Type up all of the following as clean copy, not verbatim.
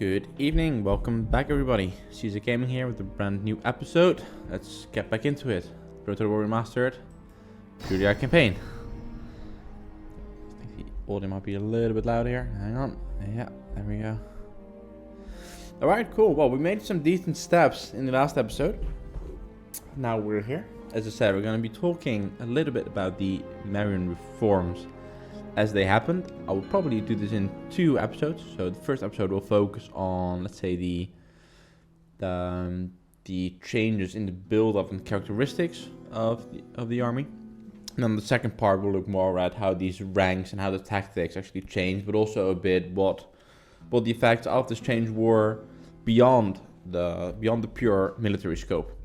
Good evening, welcome back everybody. Caesar Gaming here with a brand new episode. Let's get back into it. Proto Remastered, Julii campaign. I think the audio might be a little bit loud here. Hang on. Yeah, there we go. Alright, cool. Well, we made some decent steps in the last episode. Now we're here. As I said, we're going to be talking a little bit about the Marian reforms as they happened. I will probably do this in 2 episodes. So the first episode will focus on, let's say, the changes in the build-up and characteristics of the army. And then the second part will look more at how these ranks and how the tactics actually changed, but also a bit what the effects of this change were beyond the pure military scope.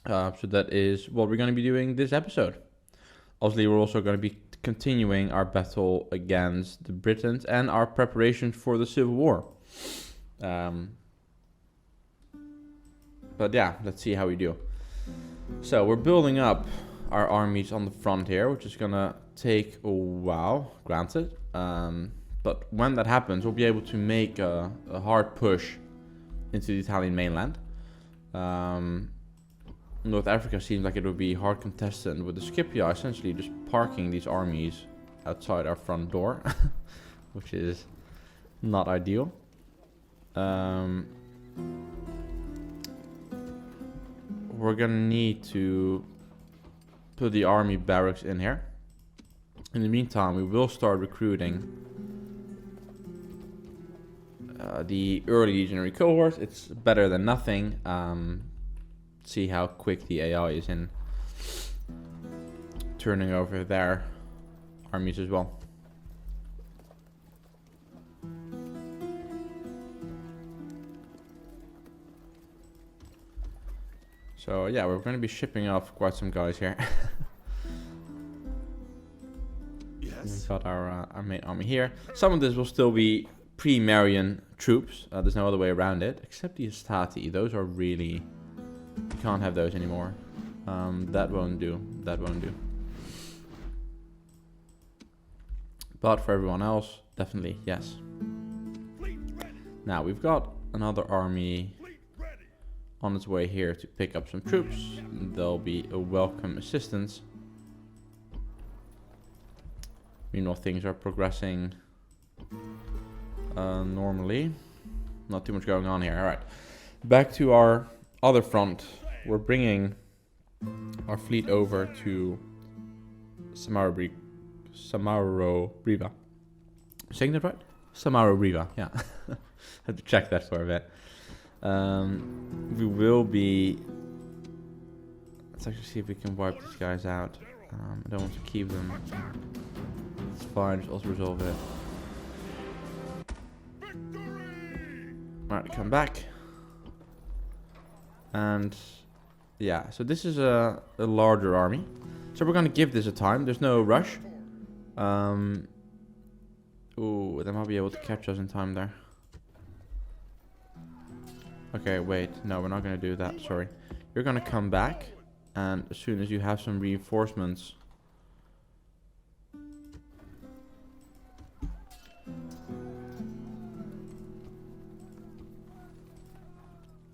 So that is what we're going to be doing this episode. Obviously, we're also going to be continuing our battle against the Britons and our preparations for the Civil War. But yeah, let's see how we do. So we're building up our armies on the front here, which is gonna take a while, granted. But when that happens, we'll be able to make a hard push into the Italian mainland. North Africa seems like it would be hard contested, with the Scipii essentially just parking these armies outside our front door, which is not ideal. We're gonna need to put the army barracks in here. In the meantime, we will start recruiting the early legionary cohorts. It's better than nothing. See how quick the AI is in turning over their armies as well. So yeah, we're going to be shipping off quite some guys here. Yes. We've got our main army here. Some of this will still be pre-Marian troops. There's no other way around it, except the Estati. Those are really... You can't have those anymore. That won't do. That won't do. But for everyone else, definitely yes. Now we've got another army on its way here to pick up some troops. There'll be a welcome assistance. Meanwhile, things are progressing normally. Not too much going on here. All right, back to our other front. We're bringing our fleet over to Samaro Briva. Saying that right? Samaro Briva, yeah. Had to check that for a bit. We will be... Let's actually see if we can wipe these guys out. I don't want to keep them. It's fine, just also resolve it. Alright, come back. And yeah, so this is a larger army. So we're going to give this a time. There's no rush. Ooh, they might be able to catch us in time there. Okay, wait. No, we're not going to do that. Sorry. You're going to come back. And as soon as you have some reinforcements...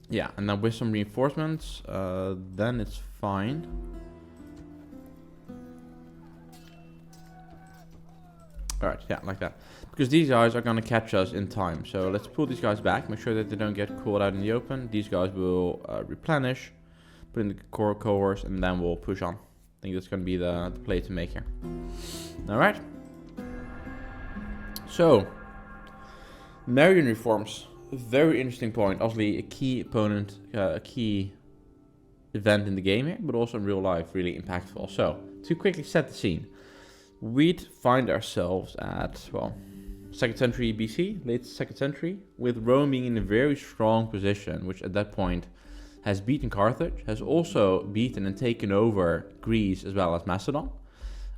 Yeah, and then with some reinforcements, then it's fine. Alright, yeah, like that. Because these guys are going to catch us in time. So let's pull these guys back, make sure that they don't get caught out in the open. These guys will replenish, put in the core cohorts, and then we'll push on. I think that's going to be the play to make here. Alright. So, Marian reforms. A very interesting point. Obviously, a key opponent, a key event in the game here, but also in real life, really impactful. So, to quickly set the scene, we'd find ourselves at, well, 2nd century BC, late 2nd century, with Rome being in a very strong position, which at that point has beaten Carthage, has also beaten and taken over Greece as well as Macedon,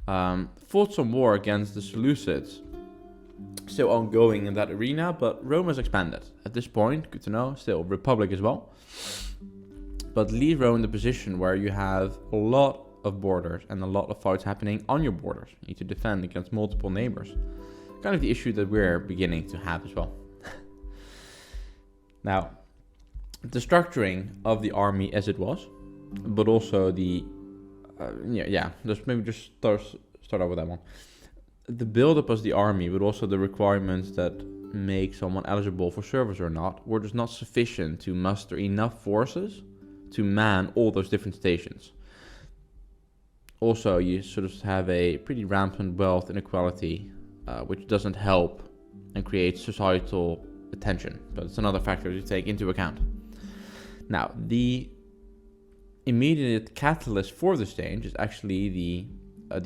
fought some war against the Seleucids. Still ongoing in that arena, but Rome has expanded. At this point, good to know, still Republic as well. But leave Rome in the position where you have a lot of borders and a lot of fights happening on your borders. You need to defend against multiple neighbors. Kind of the issue that we're beginning to have as well. Now, the structuring of the army as it was, but also the let's maybe just start out with that one. The build-up of the army, but also the requirements that make someone eligible for service or not, were just not sufficient to muster enough forces to man all those different stations. Also, you sort of have a pretty rampant wealth inequality, which doesn't help and creates societal tension. But it's another factor to take into account. Now, the immediate catalyst for this change is actually the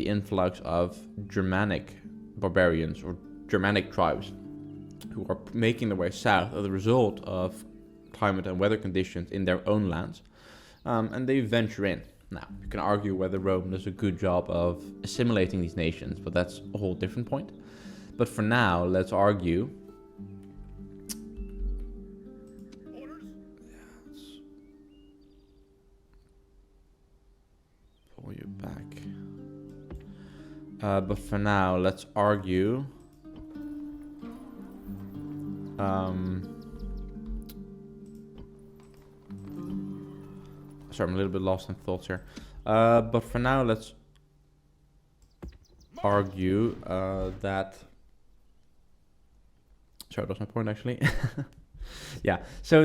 influx of Germanic barbarians or Germanic tribes who are making their way south as a result of climate and weather conditions in their own lands, and they venture in. Now, you can argue whether Rome does a good job of assimilating these nations, but that's a whole different point. But for now, let's argue. Let's pull you back. But for now, let's argue. Sorry, I'm a little bit lost in thoughts here. But for now, let's argue that... Sorry, that's my point, actually. Yeah, so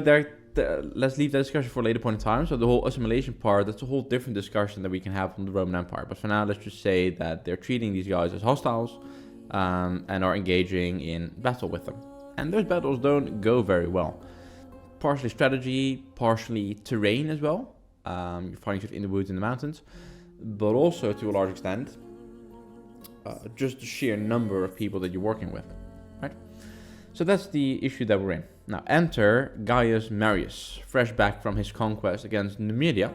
let's leave that discussion for a later point in time. So the whole assimilation part, that's a whole different discussion that we can have on the Roman Empire. But for now, let's just say that they're treating these guys as hostiles and are engaging in battle with them. And those battles don't go very well. Partially strategy, partially terrain as well. You're fighting stuff in the woods and the mountains, but also to a large extent, just the sheer number of people that you're working with, right? So that's the issue that we're in. Now enter Gaius Marius, fresh back from his conquest against Numidia,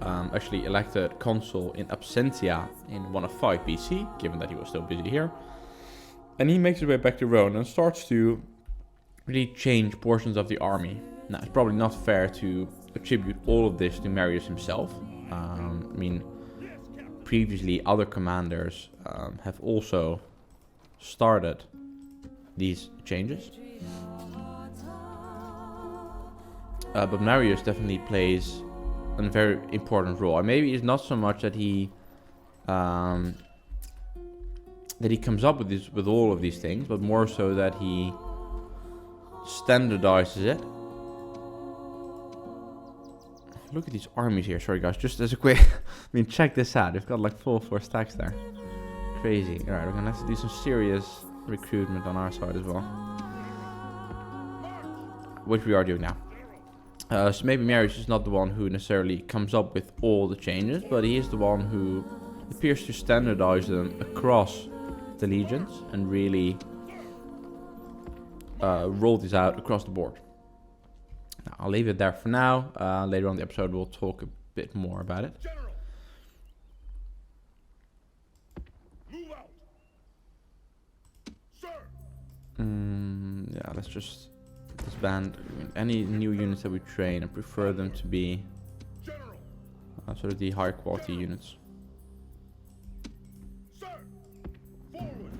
actually elected consul in absentia in 105 BC, given that he was still busy here. And he makes his way back to Rome and starts to really change portions of the army. Now, it's probably not fair to attribute all of this to Marius himself. I mean, previously other commanders have also started these changes. But Marius definitely plays a very important role. And maybe it's not so much that he comes up with all of these things, but more so that he standardizes it. Look at these armies here. Sorry guys, just as a quick... I mean, check this out. They've got like full 4 stacks there. Crazy. Alright, we're gonna have to do some serious recruitment on our side as well. Which we are doing now. So maybe Marius is not the one who necessarily comes up with all the changes, but he is the one who appears to standardize them across the legions and really roll these out across the board. Now, I'll leave it there for now. Later on in the episode, we'll talk a bit more about it. General. Move out. Sir. Yeah, let's just disband any new units that we train and prefer them to be sort of the higher quality units. Sir. Forward.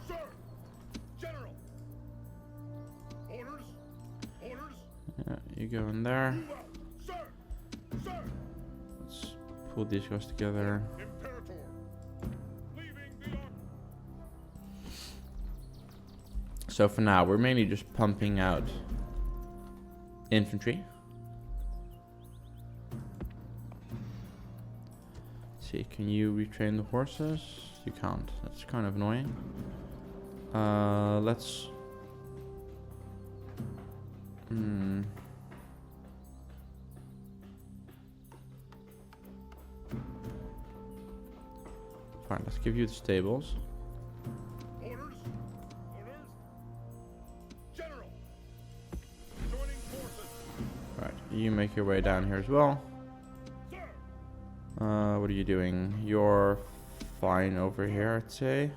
Sir. General. Orders. Orders. Yeah, you go in there. Move out. Sir. Sir. Let's pull these guys together. Imperator. Leaving the army. So for now, we're mainly just pumping out infantry. Let's see, can you retrain the horses? You can't. That's kind of annoying. Let's... Fine, let's give you the stables. Orders. Orders. General. Joining forces. Right, you make your way down here as well. Sir. What are you doing? You're fine over here, I'd say.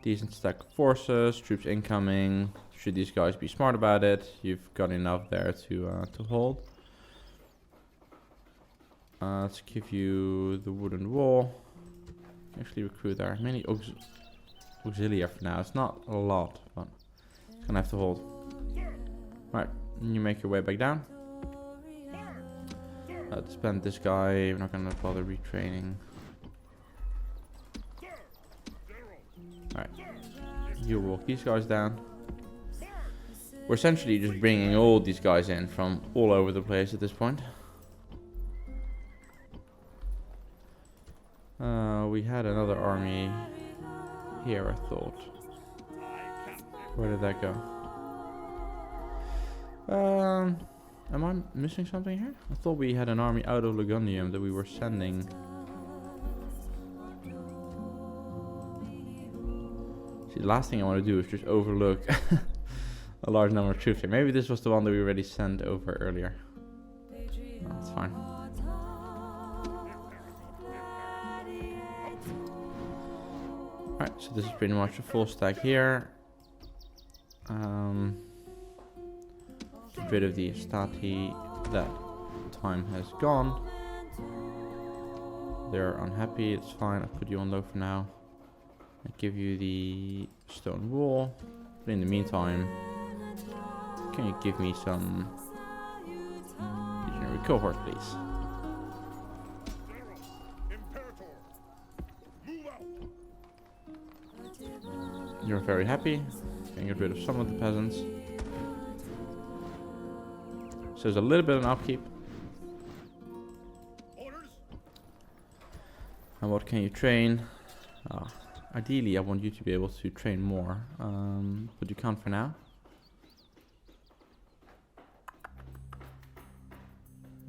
Decent stack of forces, troops incoming. Should these guys be smart about it, you've got enough there to hold. Let's give you the wooden wall. Actually recruit there. Many auxiliary for now. It's not a lot, but Gonna have to hold. Right, you make your way back down. Spend this guy. We're not gonna bother retraining. Alright, you walk these guys down. We're essentially just bringing all these guys in from all over the place at this point. We had another army here, I thought. Where did that go? Am I missing something here? I thought we had an army out of Lugonium that we were sending. See, the last thing I want to do is just overlook a large number of troops here. Maybe this was the one that we already sent over earlier. That's fine. Alright, so this is pretty much a full stack here. Get rid of the stati. That time has gone. They're unhappy, it's fine. I'll put you on low for now. I give you the stone wall. But in the meantime, can you give me some legionary cohort, please? You're very happy. Can get rid of some of the peasants. So there's a little bit of an upkeep. And what can you train? Ideally, I want you to be able to train more, but you can't for now.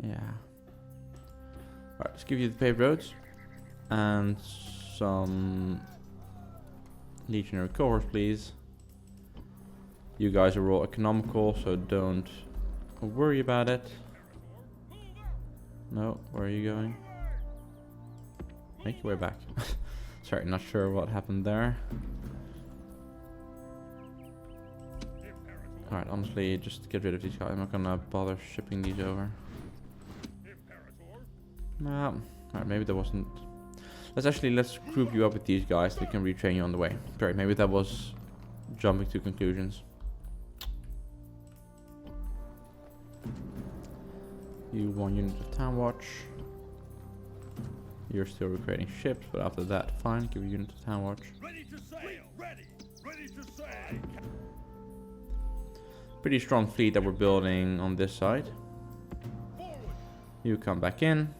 Yeah. Alright, let's give you the paved roads and some legionary cohorts, please. You guys are all economical, so don't worry about it. No, where are you going? Make your way back. Sorry, not sure what happened there. Alright, honestly, just get rid of these guys. I'm not gonna bother shipping these over. Alright, maybe there wasn't... Let's group you up with these guys so we can retrain you on the way. Sorry, maybe that was jumping to conclusions. You 1 unit of town watch. You're still recreating ships, but after that, fine, give a unit of town watch. Ready to sail! Ready to sail! Pretty strong fleet that we're building on this side. Forward! You come back in.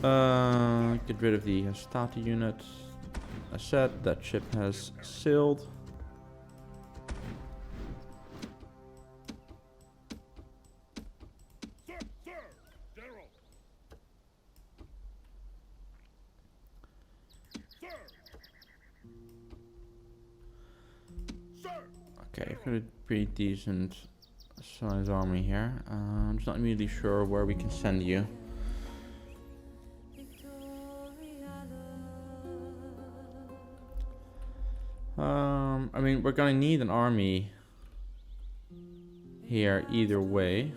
Get rid of the Hastati unit. As said, that ship has sailed. Sir! Sir! General! Sir! Sir! Okay, I've got a pretty decent size army here. I'm just not really sure where we can send you. I mean, we're gonna need an army here either way.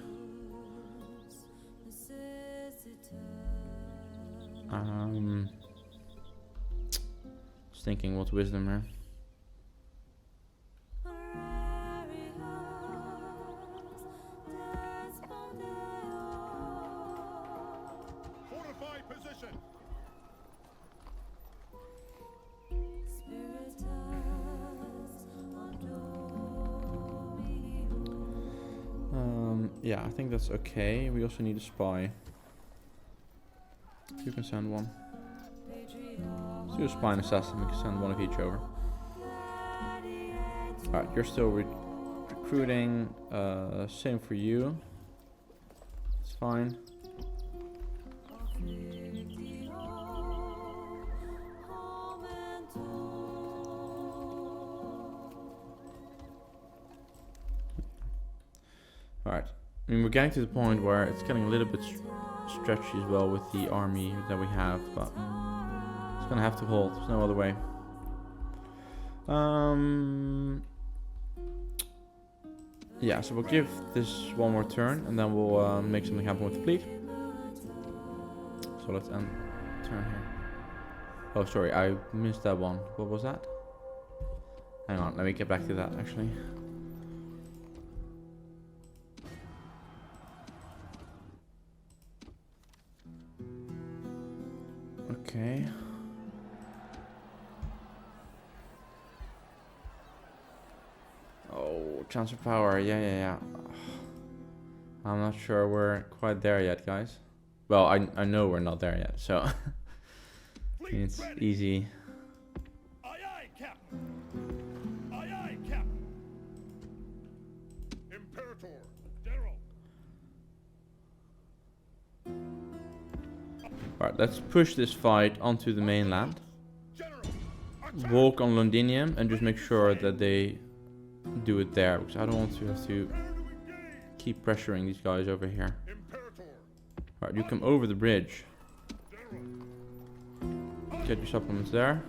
Just thinking what's wisdom here. Fortify position! Yeah, I think that's okay. We also need a spy. You can send one. Let's do a spy and assassin. We can send one of each over. Alright, you're still recruiting. Same for you. It's fine. Alright. I mean, we're getting to the point where it's getting a little bit stretchy as well with the army that we have, but it's gonna have to hold. There's no other way. Yeah, so we'll give this one more turn, and then we'll make something happen with the fleet. So let's end turn here. Oh, sorry, I missed that one. What was that? Hang on, let me get back to that actually. Okay. Oh, transfer power. Yeah. I'm not sure we're quite there yet, guys. Well, I know we're not there yet, so it's easy. Aye, aye, Captain. Aye, aye, Captain. Imperator, General. Alright, let's push this fight onto the mainland. General. Walk on Londinium and just make sure that they do it there, because I don't want to have to Prepare to engage. keep pressuring these guys over here. Imperator, Alright, you come over the bridge. General. Get your supplements there.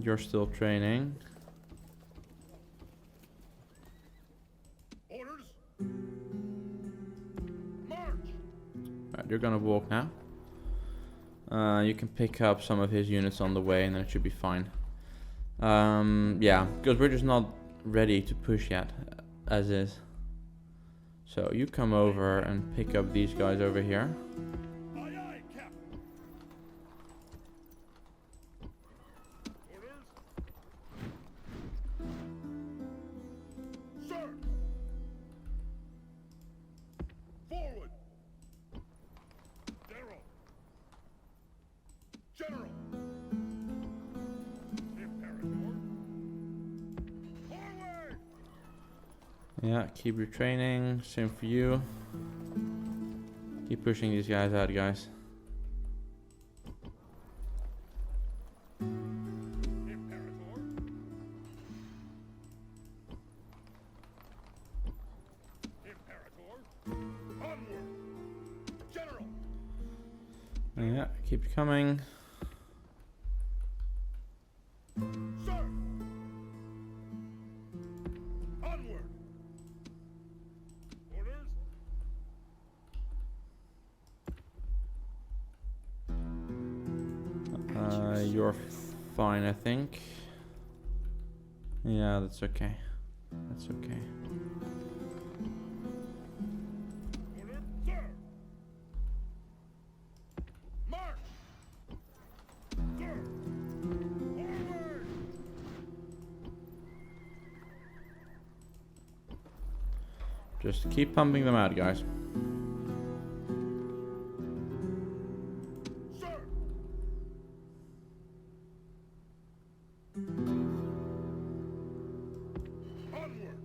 You're still training. Orders. March. Alright, you're gonna walk now. You can pick up some of his units on the way and then it should be fine. Yeah, because we're just not ready to push yet, as is. So you come over and pick up these guys over here. Aye, aye, Captain. Orders. Sir. Forward. General. General. Imperator. Forward. Yeah, keep your training. Same for you. Keep pushing these guys out, guys. Imperator. Imperator. Onward. General. Yeah, keep coming. Sir. Onward. Orders. You're fine, I think. Yeah, that's okay. That's okay. Order. Sir. March. Sir. Forward. Just keep pumping them out, guys. Sir. Onward.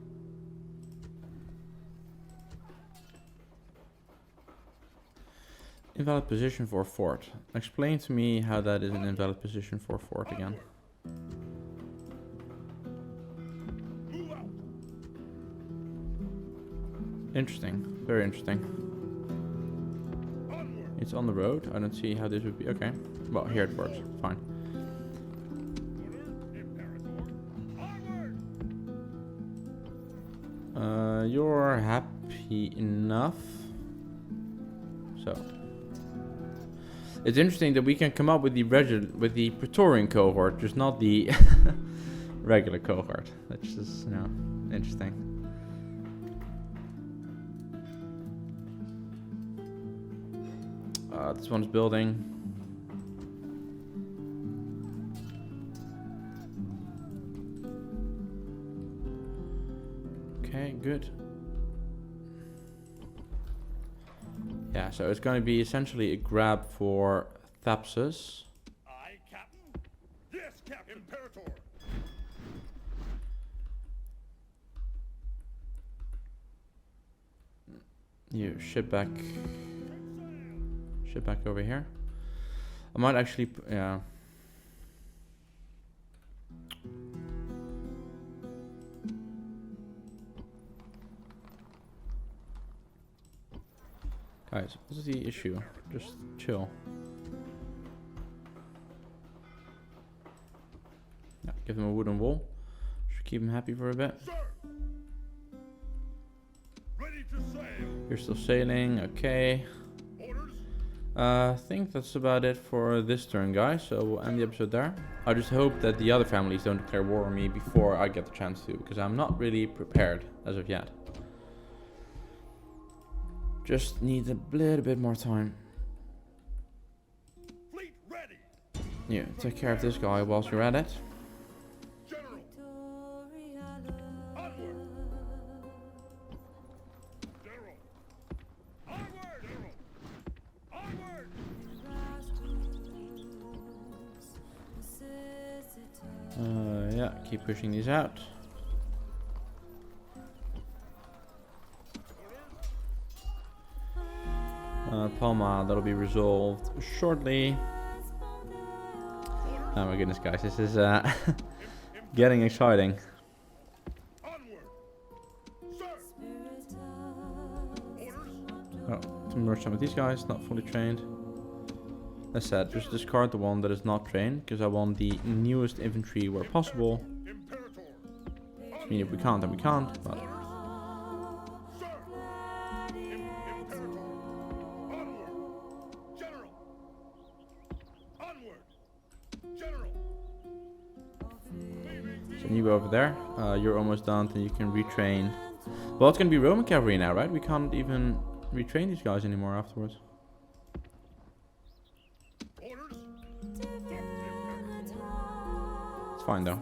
Invalid position for a fort. Explain to me how that is an invalid position for a fort again. Move out. Interesting. Very interesting. Onward. It's on the road. I don't see how this would be. Okay. Well, here it works. Fine. Order. Imperator. Onward. You're happy enough. So. It's interesting that we can come up with the Praetorian cohort, just not the regular cohort. That's just, you know, interesting. This one's building. Okay, good. Yeah, so it's going to be essentially a grab for Thapsus. Aye, Captain. Yes, Captain. Imperator. You ship back over here. I might actually, yeah. Guys, what's the issue? Just chill. Yeah, give them a wooden wall. Should keep them happy for a bit. Sir. Ready to sail. You're still sailing, okay. Orders. I think that's about it for this turn, guys. So we'll end the episode there. I just hope that the other families don't declare war on me before I get the chance to, because I'm not really prepared as of yet. Just need a little bit more time. Fleet ready. Yeah, take care of this guy whilst you're at it. General. Onward. General. Onward. General. Onward. Yeah, keep pushing these out. Palma, that'll be resolved shortly. Oh my goodness, guys, this is getting exciting. Onward. Sir. Orders. Oh, to merge some of these guys, not fully trained. As said, just discard the one that is not trained, because I want the newest infantry where possible. Imperator. I mean, if we can't, then we can't, but... Sir. Imperator. Onward. General. Onward. General. So you go over there, you're almost done, then you can retrain. Well, it's gonna be Roman cavalry now, right? We can't even retrain these guys anymore afterwards. Orders. It's fine though.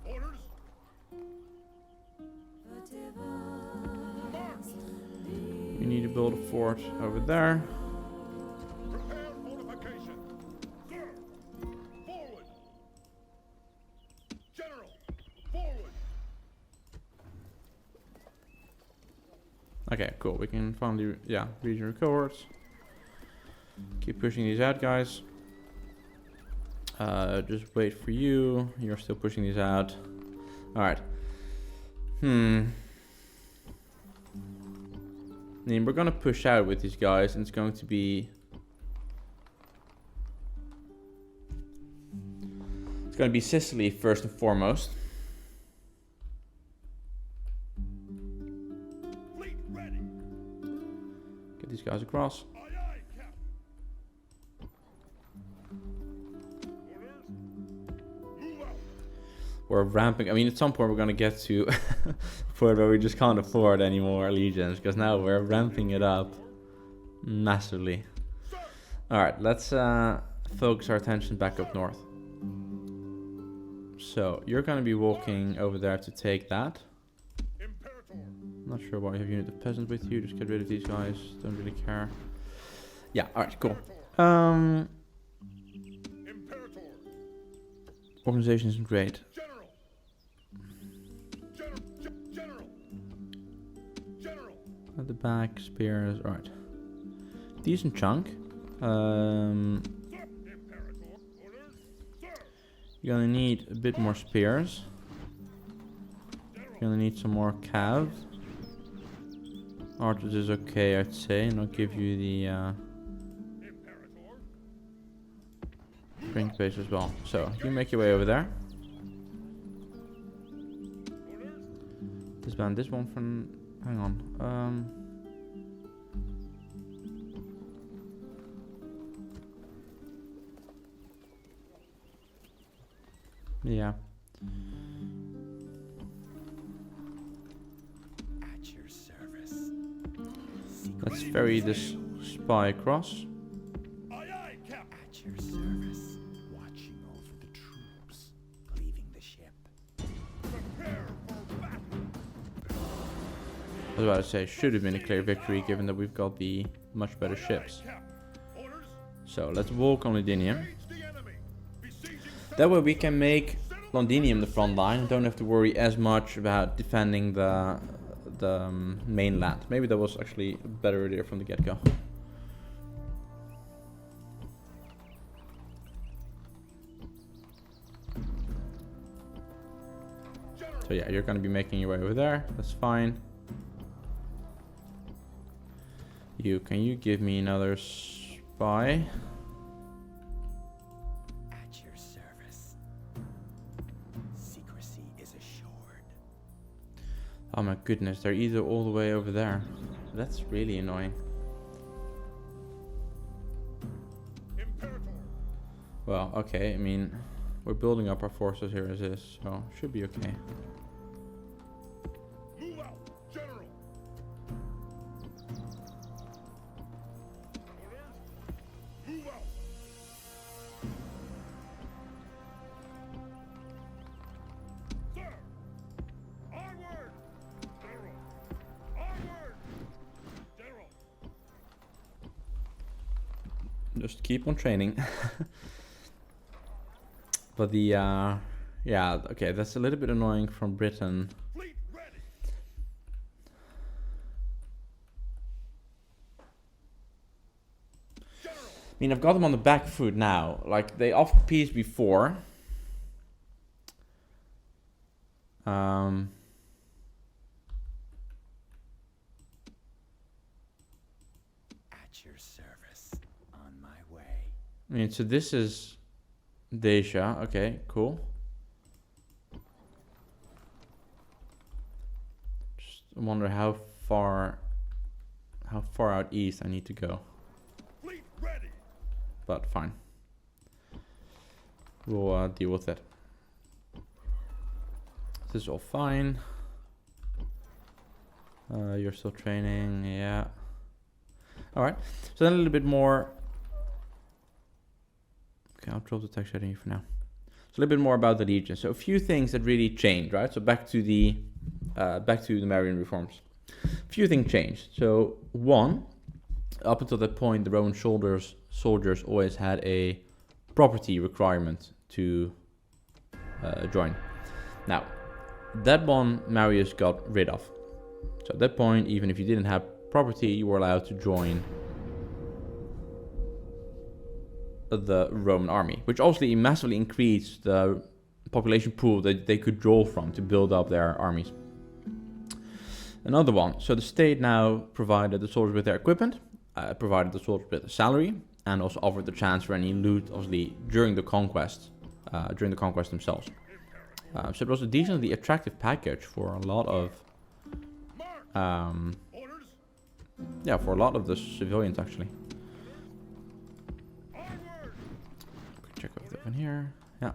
Orders. March. You need to build a fort over there. Prepare fortification. Sir. Forward. General. Forward. Okay, cool. We can finally, yeah, regional cohorts. Keep pushing these out, guys. Just wait for you. You're still pushing these out. Alright. I mean, we're gonna push out with these guys, and it's going to be... It's gonna be Sicily first and foremost. Fleet ready. Get these guys across. Aye, aye, Cap. Orders. Move out. We're ramping. I mean, at some point we're gonna get to a point where we just can't afford any more legions, because now we're ramping it up massively. Sir. All right, let's focus our attention back up north. So you're gonna be walking over there to take that. Imperator. Not sure why you have a unit of peasants with you. Just get rid of these guys. Don't really care. Yeah. All right. Cool. Imperator. Organization isn't great. General. General. General. At the back, spears. All right. Decent chunk. Sir. Imperator. Orders. Sir. You're gonna need a bit more spears. You're gonna need some more cav. Archers is okay, I'd say, and I'll give you the Imperator. drink base as well. So you make your way over there. Orders. Disband this one from. Hang on. Yeah. At your service. Let's ferry this spy across. Aye, aye, Cap. At your service. Watching over the troops. Leaving the ship. Prepare for battle. I was about to say, should have been a clear victory given that we've got the much better ships. Cap. Orders. So let's walk on Londinium. Engage the enemy. Besieging That way we can make Londinium the front line and don't have to worry as much about defending the mainland. Maybe that was actually a better idea from the get-go. So yeah, you're going to be making your way over there. That's fine. Can you give me another spy? At your service. Secrecy is assured. Oh my goodness, they're either all the way over there. That's really annoying. Imperator. Well, okay, I mean, we're building up our forces here as is, so should be okay. Move out, General. Orders. Move out. Sir. Onward. General. Onward. General. Just keep on training. But the, yeah, okay, that's a little bit annoying from Britain. Fleet ready. General. I mean, I've got them on the back foot now. Like, they offered peace before. At your service. On my way. I mean, so this is Deja. Okay, cool. Just wonder how far out east I need to go. Fleet ready. But fine. We'll deal with it. This is all fine. You're still training, yeah. Alright, so then a little bit more. Okay, I'll drop the text heading for now. So a little bit more about the Legion. So a few things that really changed, right? So back to the Marian reforms. A few things changed. So one, up until that point, the Roman soldiers always had a property requirement to join. Now, that one Marius got rid of. So at that point, even if you didn't have property, you were allowed to join the Roman army, which obviously massively increased the population pool that they could draw from to build up their armies. Another one, so the state now provided the soldiers with their equipment, provided the soldiers with a salary, and also offered the chance for any loot, obviously, during the conquest themselves. So it was a decently attractive package for a lot of, Orders. yeah, for a lot of the civilians actually. Onward. Check out that one here. Yeah.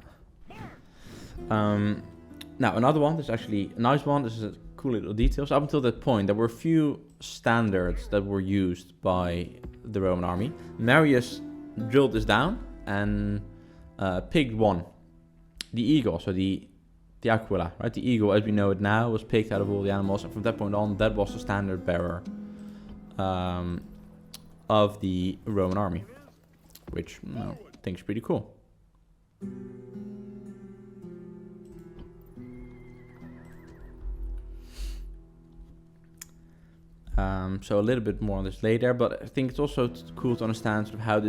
Now another one. This is actually a nice one. This is a cool little detail. So up until that point, there were a few standards that were used by the Roman army. Marius drilled this down and picked one. The eagle, so the aquila, right? The eagle, as we know it now, was picked out of all the animals, and from that point on, that was the standard bearer of the Roman army, which I think is pretty cool. So a little bit more on this later, but I think it's also cool to understand sort of how it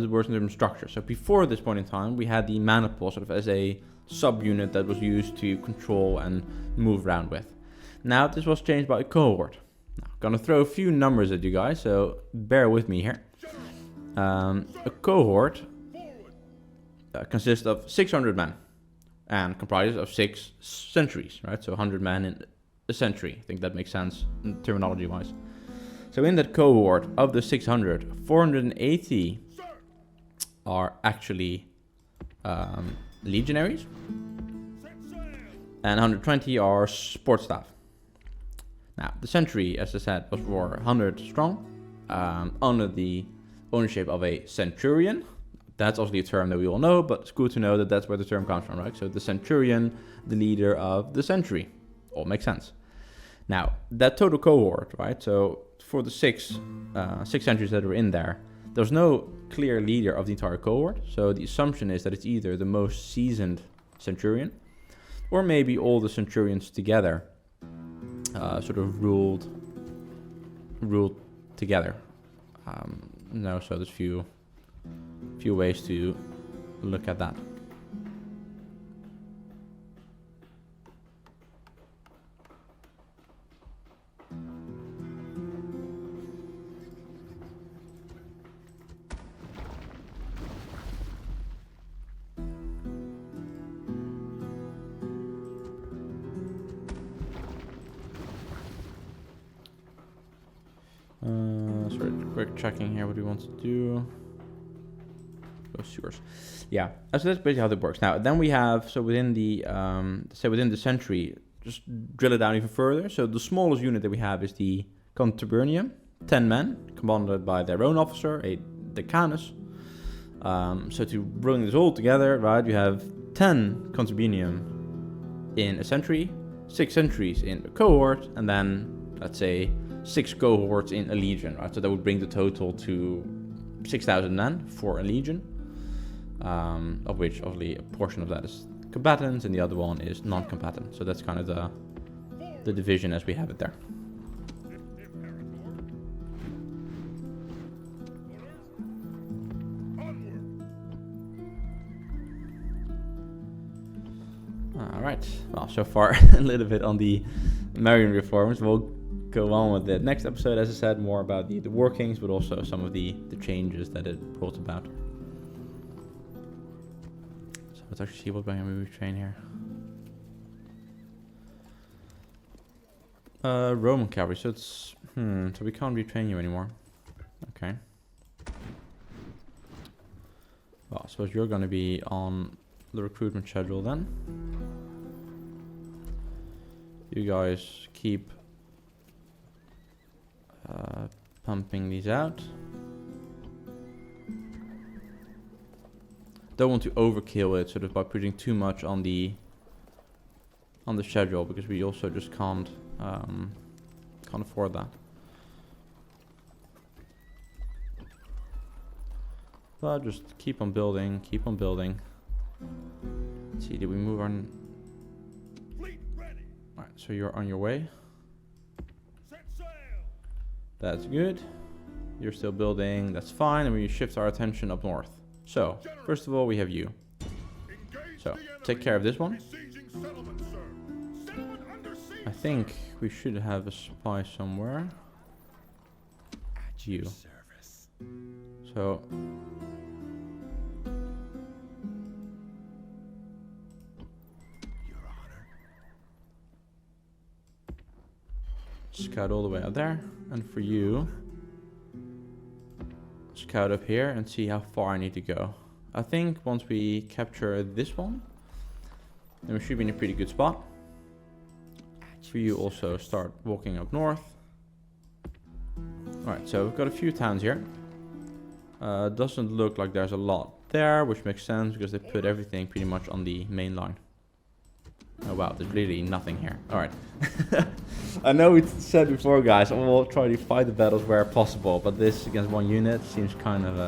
works in terms of structure. So before this point in time, we had the maniple sort of as a subunit that was used to control and move around with. Now this was changed by a cohort. Now, I'm gonna throw a few numbers at you guys, so bear with me here. A cohort consists of 600 men and comprises of 6 centuries, right? So 100 men in a century. I think that makes sense terminology wise. So in that cohort of the 600, 480 are actually legionaries, and 120 are support staff. Now, the century, as I said, was for 100 strong, under the ownership of a centurion. That's obviously a term that we all know, but it's good to know that that's where the term comes from, right? So the centurion, the leader of the century. All makes sense. Now, that total cohort, right? So for the six centuries that were in there, there's no clear leader of the entire cohort. So the assumption is that it's either the most seasoned centurion, or maybe all the centurions together, sort of ruled together. No, so there's few ways to look at that. quick checking here what we want to do. Go sewers. Yeah, so that's basically how that works. Now, then we have, so within the, say within the century, just drill it down even further. So the smallest unit that we have is the Contubernium, 10 men, commanded by their own officer, a Decanus. So to bring this all together, right, you have 10 Contubernium in a century, 6 centuries in a cohort, and then, let's say, 6 cohorts in a legion, right? So that would bring the total to 6,000 men for a legion, of which obviously a portion of that is combatants and the other one is non-combatant. So that's kind of the division as we have it there. Alright, well, so far a little bit on the Marian reforms. We'll go on with the next episode, as I said, more about the workings, but also some of the changes that it brought about. So let's actually see what we're going to retrain here. Roman cavalry, so it's, so we can't retrain you anymore. Okay. Well, I suppose you're going to be on the recruitment schedule then. You guys keep pumping these out. Don't want to overkill it sort of by putting too much on the schedule, because we also just can't afford that. But just keep on building, keep on building. Let's see, did we move on? Alright, so you're on your way. That's good. You're still building, that's fine, and we shift our attention up north. So, first of all, we have you. So, take care of this one. I think we should have a spy somewhere. You. So, scout all the way out there, and for you, scout up here and see how far I need to go. I think once we capture this one, then we should be in a pretty good spot. For you also start walking up north. Alright, so we've got a few towns here. Doesn't look like there's a lot there, which makes sense because they put everything pretty much on the main line. Oh wow, there's really nothing here. Alright. I know we said before, guys, we'll try to fight the battles where possible, but this against one unit seems kind of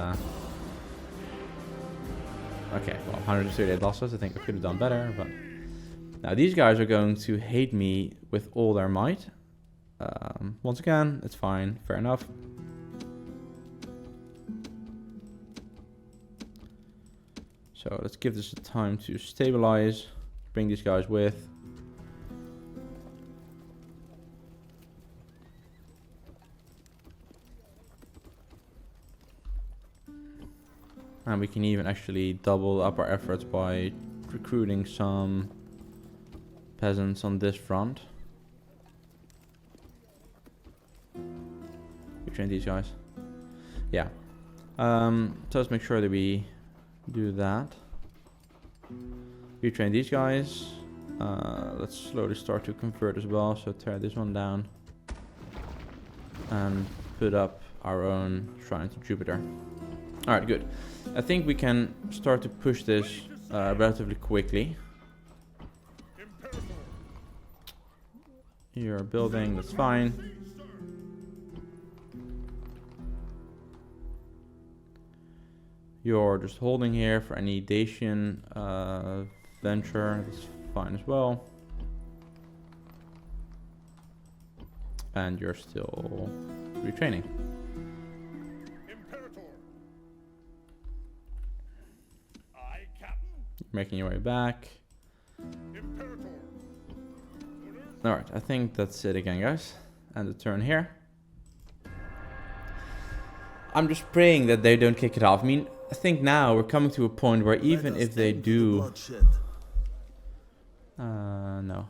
okay, well, 138 losses. I think I could have done better, but now these guys are going to hate me with all their might. Once again, it's fine, fair enough. So let's give this a time to stabilize. Bring these guys with. And we can even actually double up our efforts by recruiting some peasants on this front. We train these guys. Yeah. So let's make sure that we do that. We train these guys. Let's slowly start to convert as well. So tear this one down and put up our own shrine to Jupiter. Alright, good. I think we can start to push this relatively quickly. You're building, that's fine. You're just holding here for any Dacian venture, that's fine as well. And you're still retraining. Making your way back. Alright, I think that's it again, guys. And the turn here. I'm just praying that they don't kick it off. I mean, I think now we're coming to a point where even if they do... no.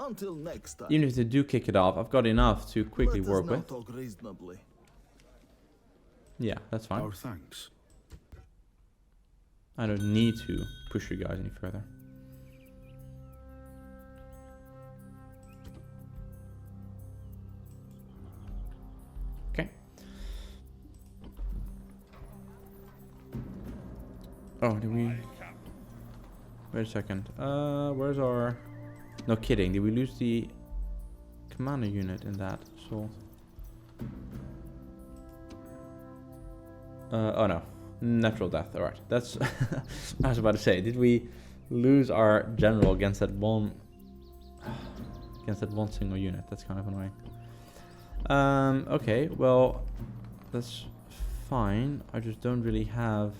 Until next time. Even if they do kick it off, I've got enough to quickly work with. Yeah, that's fine. Our thanks. I don't need to push you guys any further. Okay. Oh, did we... Wait a second. Where's our... No kidding, did we lose the commander unit in that assault? Oh no. Natural death, alright. That's... I was about to say, did we lose our general against that one... against that one single unit? That's kind of annoying. Okay, well... That's fine. I just don't really have...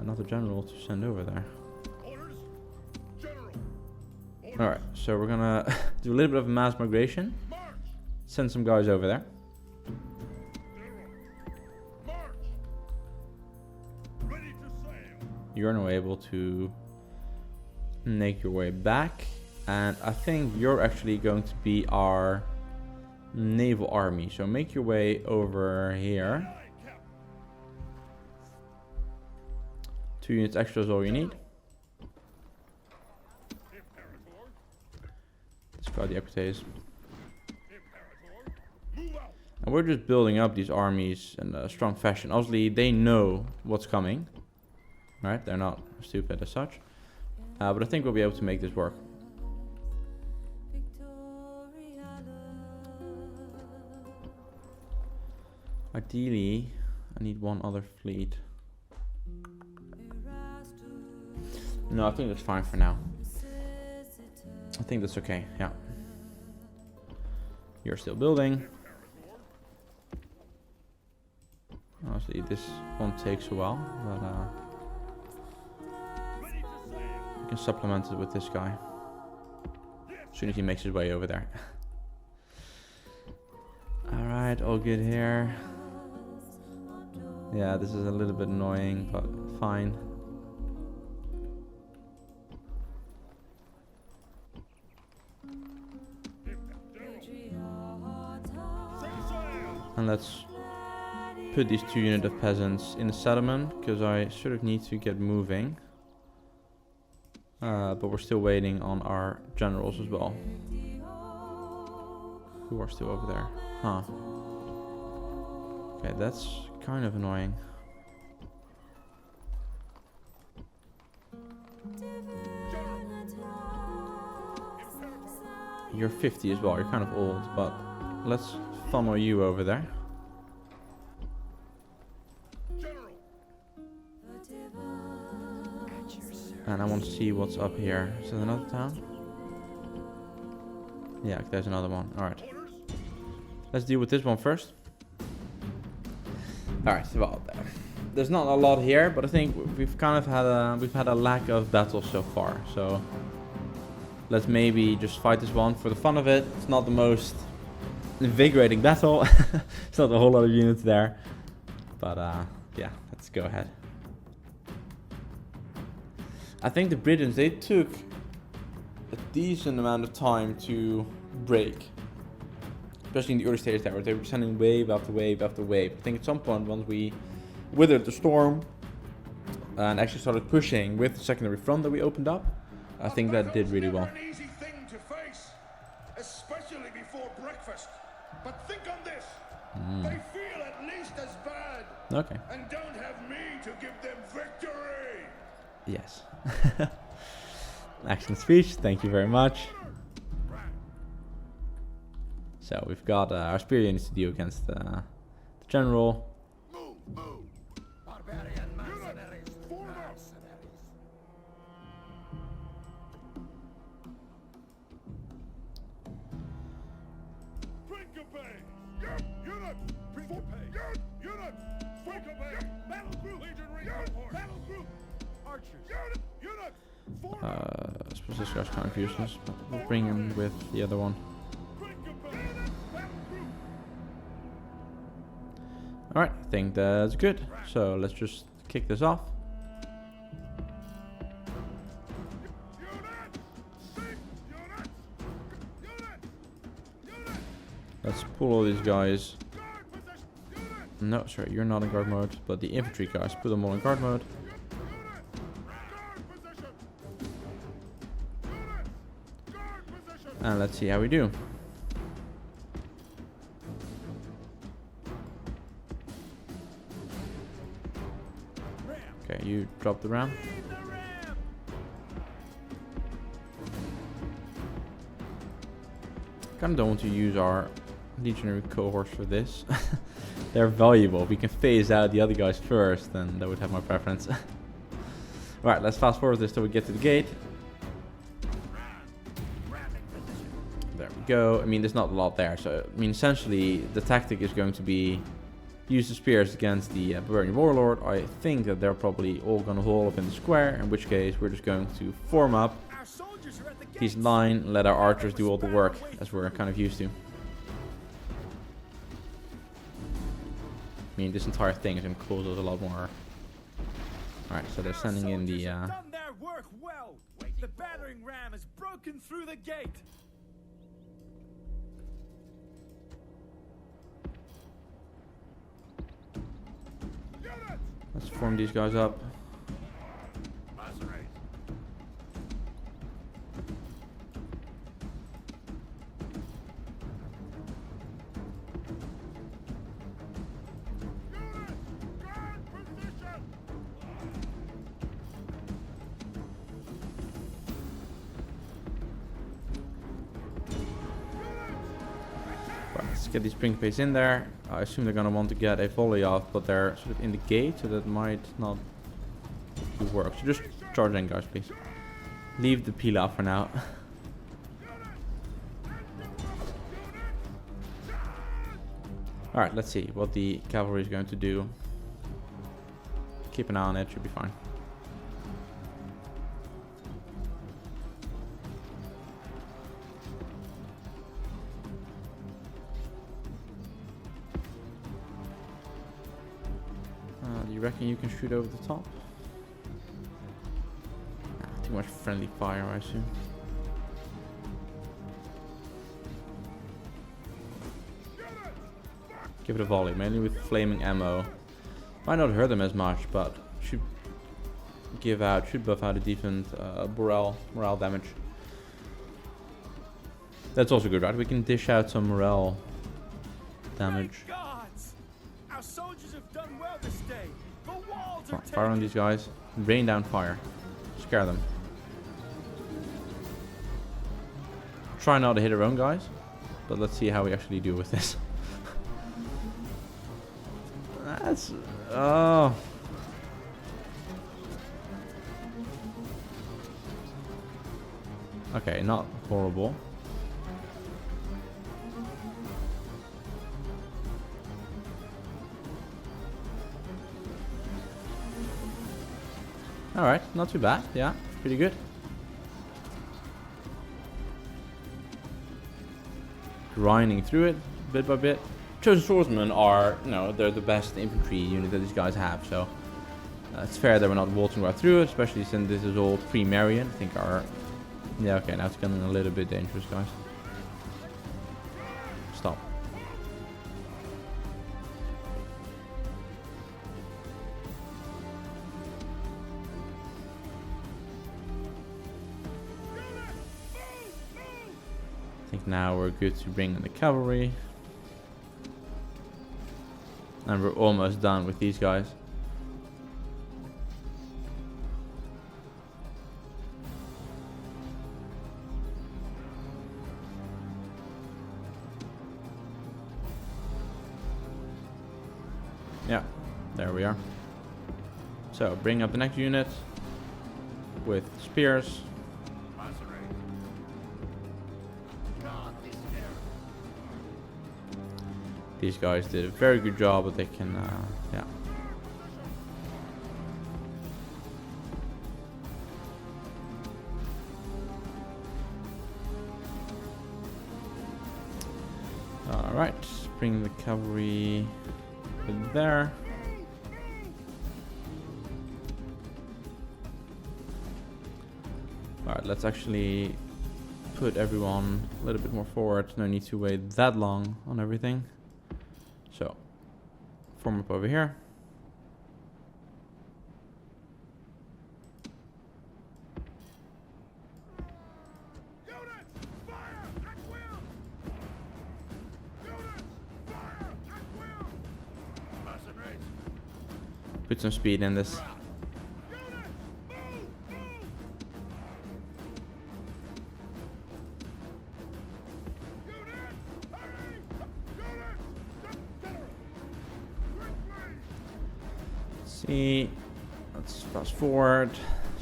another general to send over there. Orders. General. Alright, so we're gonna do a little bit of mass migration. March. Send some guys over there. General. March. Ready to sail. You're now able to make your way back. And I think you're actually going to be our naval army. So make your way over here. Aye, Captain. 2 units extra is all you need. Imperator. Discard the equites. Imperator. Move out. And we're just building up these armies in a strong fashion. Obviously, they know what's coming. Right? They're not stupid as such. But I think we'll be able to make this work. Ideally, I need one other fleet. No, I think that's fine for now. I think that's okay, yeah. You're still building. Honestly, this one takes a while, but Ready to sail. we can supplement it with this guy. As soon as he makes his way over there. Alright, all good here. Yeah, this is a little bit annoying, but fine. And let's put these 2 units of peasants in the settlement, because I sort of need to get moving. But we're still waiting on our generals as well. Who are still over there? Huh. Okay, that's kind of annoying. You're 50 as well, you're kind of old, but let's funnel you over there. General. And I want to see what's up here. Is there another town? Yeah, there's another one. Alright. Orders. Let's deal with this one first. Alright, well, there's not a lot here, but I think we've kind of had a lack of battles so far. So let's maybe just fight this one for the fun of it. It's not the most invigorating battle. It's not a whole lot of units there. But yeah, let's go ahead. I think the Britons, they took a decent amount of time to break. Especially in the early stages there, where they were sending wave after wave after wave. I think at some point, once we withered the storm and actually started pushing with the secondary front that we opened up, I think that did really well. An easy thing to face, especially before breakfast. But think on this. They feel at least as bad. Okay. And don't have me to give them victory. Yes. Excellent speech. Thank you very much. So we've got our spear units to deal against the general. Move, move. Barbarian mercenaries. Form up. Principe. Unit. Principe. Unit. Principe. Battle group. Legion reinforced. Battle group. Archers. Unit. Form up. I suppose this guy's kind of useless, but we'll bring him with the other one. Alright, I think that's good. So let's just kick this off. Let's pull all these guys No, sorry, you're not in guard mode, but the infantry guys, put them all in guard mode. And let's see how we do. Okay, you drop the ram. Kinda don't want to use our legionary cohorts for this. They're valuable. We can phase out the other guys first, and that would have my preference. Alright, let's fast forward this till we get to the gate. There we go. I mean, there's not a lot there. So, I mean, essentially, the tactic is going to be use the spears against the Bavarian warlord. I think that they're probably all going to haul up in the square, in which case we're just going to form up these line, let our archers do all the work, as we're kind of used to. I mean, this entire thing is going to cause us a lot more. Alright, so they're sending in the... Done their work well. The battering ram has broken through the gate. Let's form these guys up. Let's get these spring pace in there. I assume they're gonna want to get a volley off, but they're sort of in the gate, so that might not work. So just charge in, guys, please. Leave the peel off for now. Alright, let's see what the cavalry is going to do. Keep an eye on it, should be fine. Do you reckon you can shoot over the top? Nah, too much friendly fire, I assume. Give it a volley, mainly with flaming ammo. Might not hurt them as much, but should buff out a decent morale damage. That's also good, right? We can dish out some morale damage. Gods! Our soldiers have done well this day. The walls Come are on, fire on these guys. Rain down fire. Scare them. Try not to hit our own guys, but let's see how we actually do with this. That's... oh... okay, not horrible. Alright, not too bad. Yeah, pretty good. Grinding through it bit by bit. Chosen swordsmen are, you know, they're the best infantry unit that these guys have, so it's fair that we're not waltzing right through it, especially since this is all pre-Marian. I think our... yeah, okay, now it's getting a little bit dangerous, guys. Stop. I think now we're good to bring in the cavalry. And we're almost done with these guys. Yeah, there we are. So bring up the next unit with spears. These guys did a very good job, but they can, yeah. Alright, bring the cavalry in there. Alright, let's actually put everyone a little bit more forward. No need to wait that long on everything. So, Form up over here. Units, fire at will! Units, fire at will! Mercenaries! Put some speed in this. Units, move! Move! Units, hurry! Units, general! Quickly! See, let's fast forward.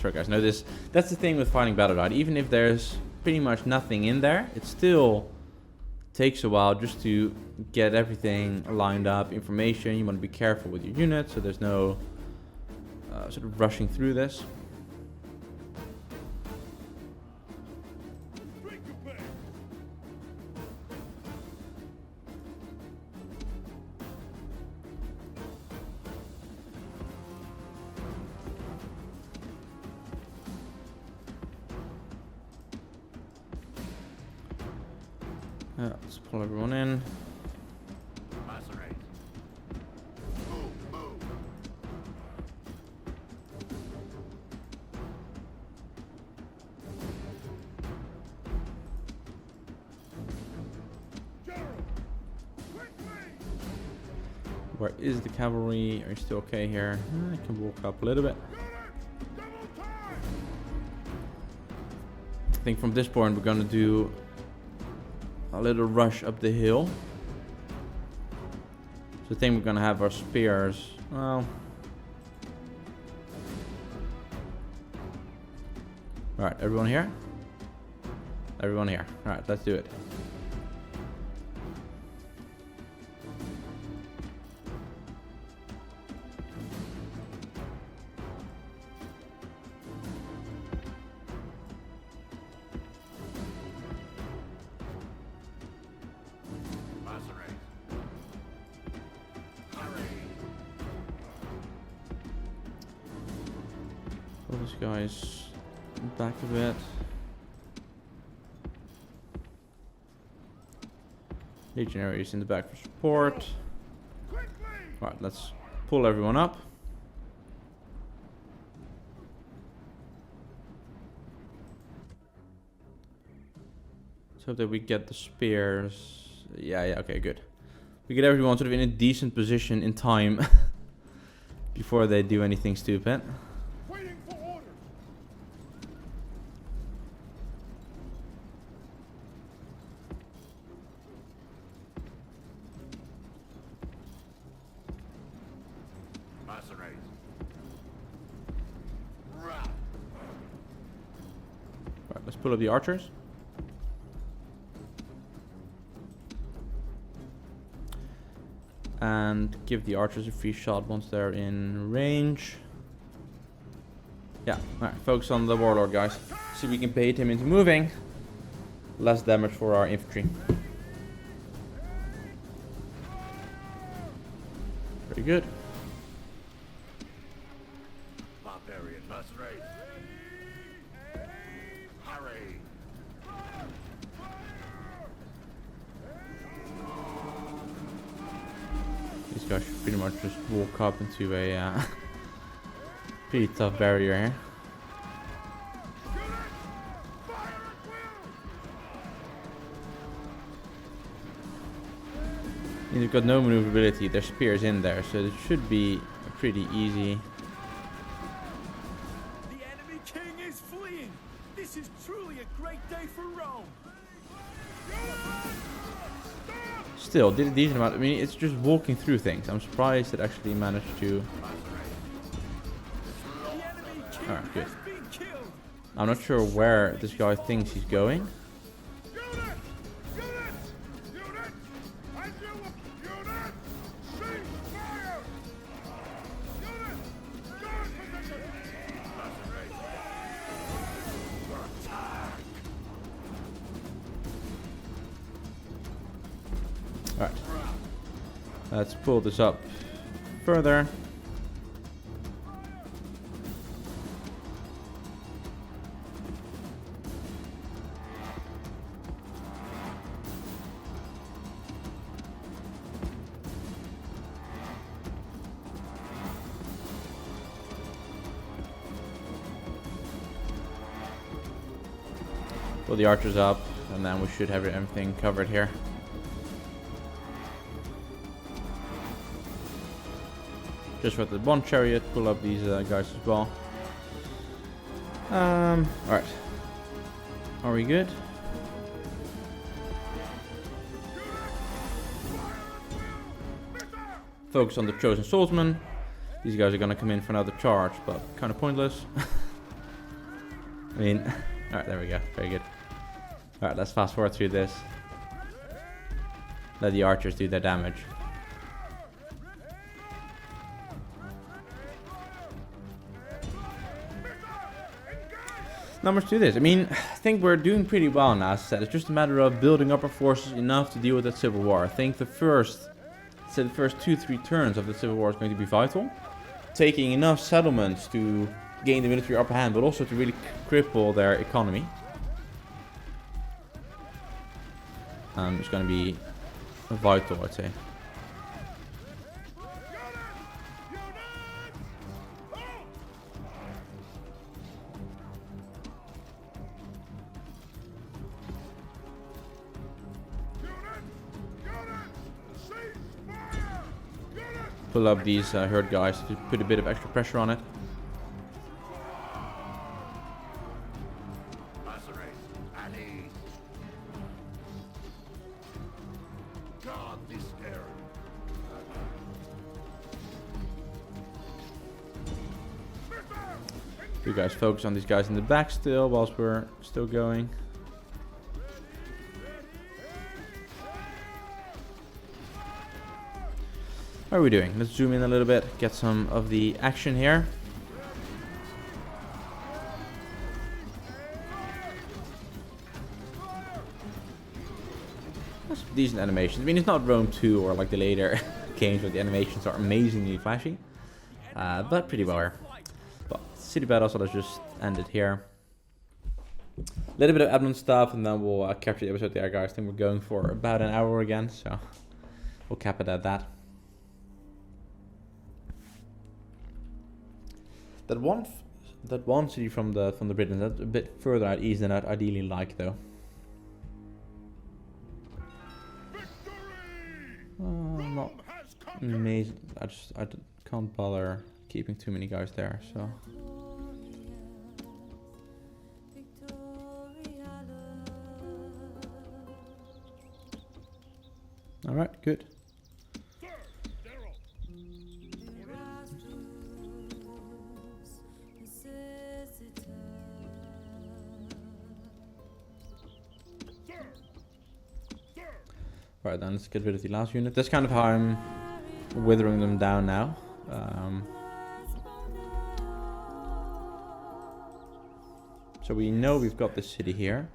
Sorry guys, no, that's the thing with fighting Battle Dot. Even if there's pretty much nothing in there, it still takes a while just to get everything lined up, information. You want to be careful with your units, so there's no sort of rushing through this. Drink your pay! Let's pull everyone in. Mercenaries! Move! Move! General! Quickly! Where is the cavalry? Are you still okay here? I can walk up a little bit. Units, double time! I think from this point we're gonna do a little rush up the hill. So I think we're gonna have our spears. Well, all right, everyone here. Everyone here. All right, let's do it. Mercenaries! Hurry! Pull this guy's back a bit. Legionaries in the back for support. Quickly! All right, let's pull everyone up. So that we get the spears. Yeah, okay, good. We get everyone sort of in a decent position in time before they do anything stupid. Waiting for orders! Mercenaries! Right, let's pull up the archers. And give the archers a free shot once they're in range. Yeah, alright, focus on the warlord, guys. See if we can bait him into moving. Less damage for our infantry. Very good. Barbarian mercenaries! Hurry! These guys should pretty much just walk up into a pretty tough barrier here. They've got no maneuverability, their spear's in there, so it should be pretty easy. The enemy king is fleeing. This is truly a great day for Rome. Still, did a decent amount. I mean, it's just walking through things. I'm surprised it actually managed to. The enemy king Alright, good. has been killed. I'm not sure where this guy thinks he's going. Units! Units! Units! I do units! Cease fire! Units! Guard position! Mercenaries! Attack! Alright. Let's pull this up further. Pull the archers up, and then we should have everything covered here. Just with the one chariot, pull up these guys as well. Alright. Are we good? Focus on the chosen swordsman. These guys are gonna come in for another charge, but kind of pointless. I mean, alright, there we go. Very good. Alright, let's fast forward through this. Let the archers do their damage. Not much to this. I mean, I think we're doing pretty well now, as I said. It's just a matter of building up our forces enough to deal with that civil war. I think the first 2-3 turns of the civil war is going to be vital. Taking enough settlements to gain the military upper hand, but also to really cripple their economy. It's going to be vital, I'd say. Pull up these herd guys to put a bit of extra pressure on it. You guys focus on these guys in the back still, whilst we're still going. How are we doing? Let's zoom in a little bit, get some of the action here. That's decent animations. I mean, it's not Rome 2 or like the later games where the animations are amazingly flashy, but pretty well here. But city battle, so let's just end it here. A little bit of admin stuff, and then we'll capture the episode there, guys. I think we're going for about an hour again, so we'll cap it at that. That one city from the Britons, that's a bit further out east than I'd ideally like, though. Not amazing. I can't bother keeping too many guys there, so. All right, good. Right, then let's get rid of the last unit. That's kind of how I'm withering them down now. So we know we've got this city here.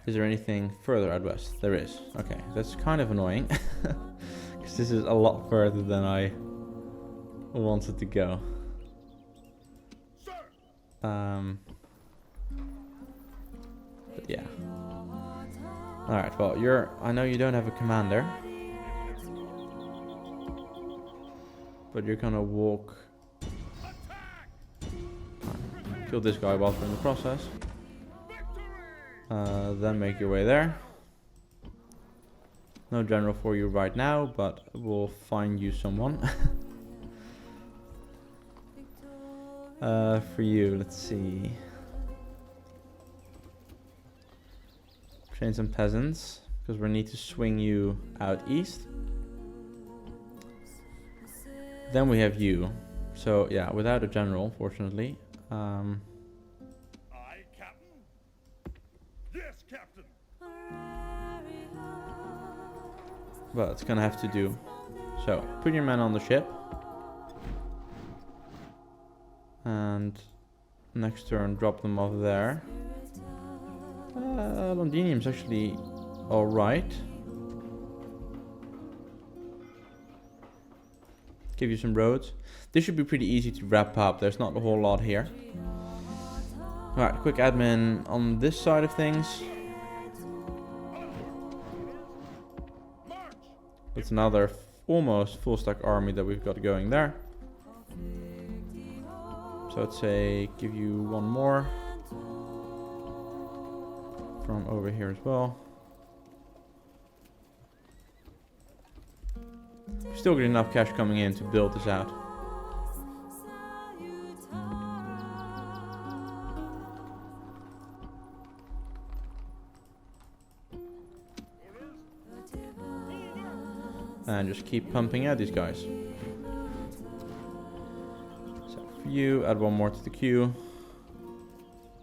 Is there anything further out west? There is. Okay, that's kind of annoying. Because this is a lot further than I wanted to go. But yeah. Alright, well, I know you don't have a commander. But you're gonna walk... kill this guy while we're in the process. Then make your way there. No general for you right now, but we'll find you someone. For you, let's see. Train some peasants, because we need to swing you out east. Then we have you. So yeah, without a general, fortunately. Aye, Captain. Yes, Captain. But it's gonna have to do. So put your men on the ship. And next turn drop them off there. Londinium's actually alright. Give you some roads. This should be pretty easy to wrap up. There's not a whole lot here. Alright, quick admin on this side of things. That's another almost full stack army that we've got going there. So I'd say give you one more. from over here as well. Still get enough cash coming in to build this out. And just keep pumping out these guys. So for you, add one more to the queue.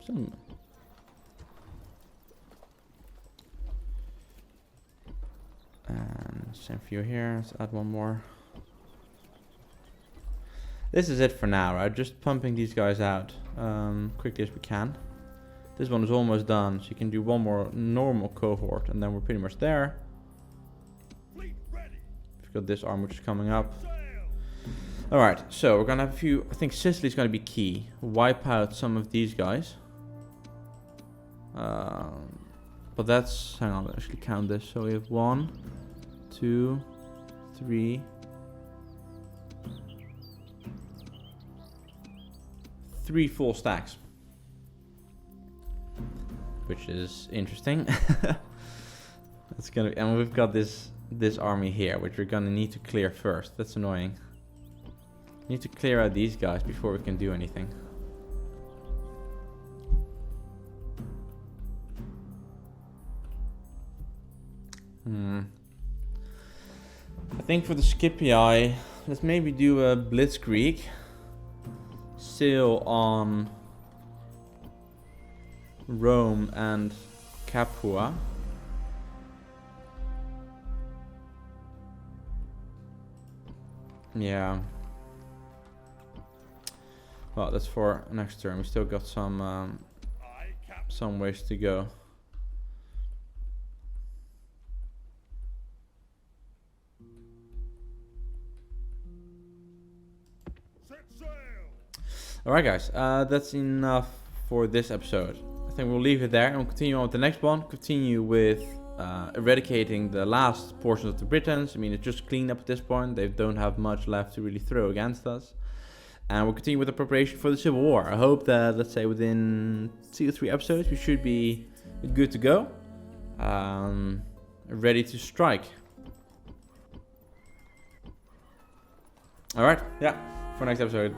Some. And same for you here. Let's add one more. This is it for now, right? Just pumping these guys out quickly as we can. This one is almost done, so you can do one more normal cohort, and then we're pretty much there. Fleet ready. We've got this arm which is coming up. Sail. Alright, so we're gonna have a few. I think Sicily's gonna be key. Wipe out some of these guys. But that's. Hang on, let's actually count this. So we have 1, 2, 3. 3 full stacks. Which is interesting. That's gonna. And we've got this army here, which we're gonna need to clear first. That's annoying. Need to clear out these guys before we can do anything. I think for the Scipii, let's maybe do a blitzkrieg. Sail on Rome and Capua. Yeah. Well, that's for next turn. We still got some ways to go. Set sail. Alright guys, that's enough for this episode. I think we'll leave it there and we'll continue on with the next one. Continue with eradicating the last portions of the Britons. I mean, it's just cleaned up at this point. They don't have much left to really throw against us. And we'll continue with the preparation for the Civil War. I hope that, let's say, within 2 or 3 episodes, we should be good to go. Ready to strike. Alright, yeah. For next episode,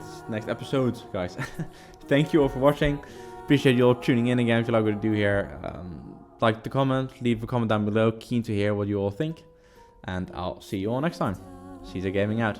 guys. Thank you all for watching. Appreciate you all tuning in again. If you like what I do here, like the comment, leave a comment down below. Keen to hear what you all think. And I'll see you all next time. Caesar Gaming out.